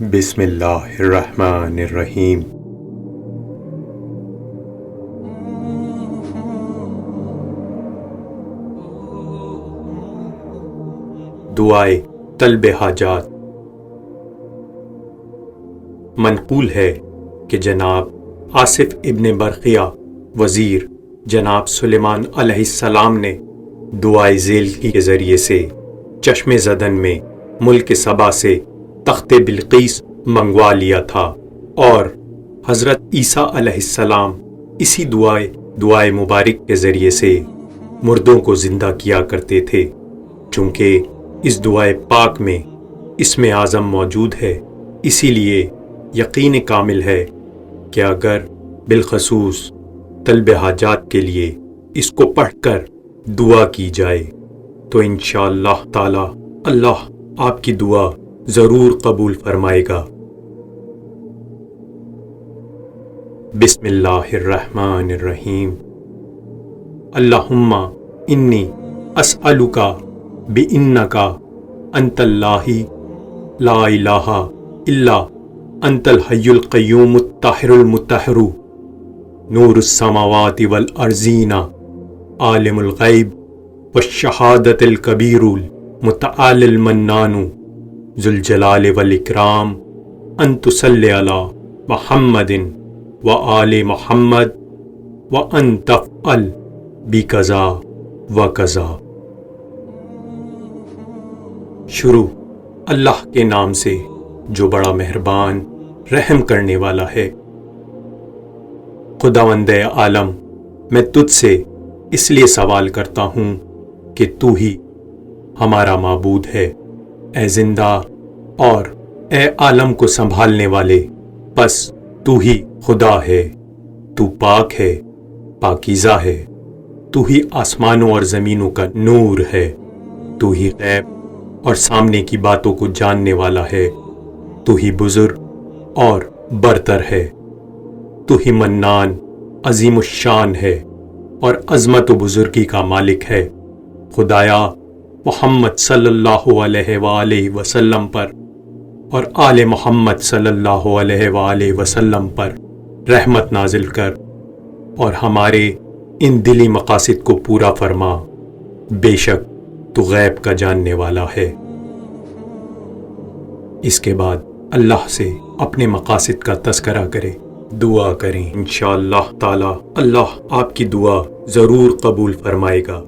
بسم اللہ الرحمن الرحیم۔ دعائے طلب حاجات۔ منقول ہے کہ جناب آصف ابن برقیہ وزیر جناب سلیمان علیہ السلام نے دعائے ذیل کے ذریعے سے چشم زدن میں ملک سبا سے تخت بلقیس منگوا لیا تھا، اور حضرت عیسیٰ علیہ السلام اسی دعائے مبارک کے ذریعے سے مردوں کو زندہ کیا کرتے تھے۔ چونکہ اس دعائے پاک میں اسم اعظم موجود ہے، اسی لیے یقین کامل ہے کہ اگر بالخصوص طلب حاجات کے لیے اس کو پڑھ کر دعا کی جائے تو انشاءاللہ تعالی اللہ آپ کی دعا ضرور قبول فرمائے گا۔ بسم اللہ الرحمن الرحیم۔ اللہم انی اسألک بإنک انت اللہ لا الہ الا انت الحی القیوم الطاہر المطہر نور السماوات والارضین عالم الغیب والشہادۃ الکبیر المتعال المنان ذو الجلال والاکرام ان تصلی علی محمد وآل محمد وان تفعل بکذا وکذا۔ شروع اللہ کے نام سے جو بڑا مہربان رحم کرنے والا ہے۔ خداوند عالم، میں تجھ سے اس لیے سوال کرتا ہوں کہ تو ہی ہمارا معبود ہے، اے زندہ اور اے عالم کو سنبھالنے والے، بس تو ہی خدا ہے، تو پاک ہے، پاکیزہ ہے، تو ہی آسمانوں اور زمینوں کا نور ہے، تو ہی غیب اور سامنے کی باتوں کو جاننے والا ہے، تو ہی بزرگ اور برتر ہے، تو ہی منان عظیم الشان ہے اور عظمت و بزرگی کا مالک ہے۔ خدایا محمد صلی اللہ علیہ وآلہ وسلم پر اور آل محمد صلی اللہ علیہ وآلہ وسلم پر رحمت نازل کر اور ہمارے ان دلی مقاصد کو پورا فرما، بے شک تو غیب کا جاننے والا ہے۔ اس کے بعد اللہ سے اپنے مقاصد کا تذکرہ کرے، دعا کریں، انشاءاللہ تعالی اللہ آپ کی دعا ضرور قبول فرمائے گا۔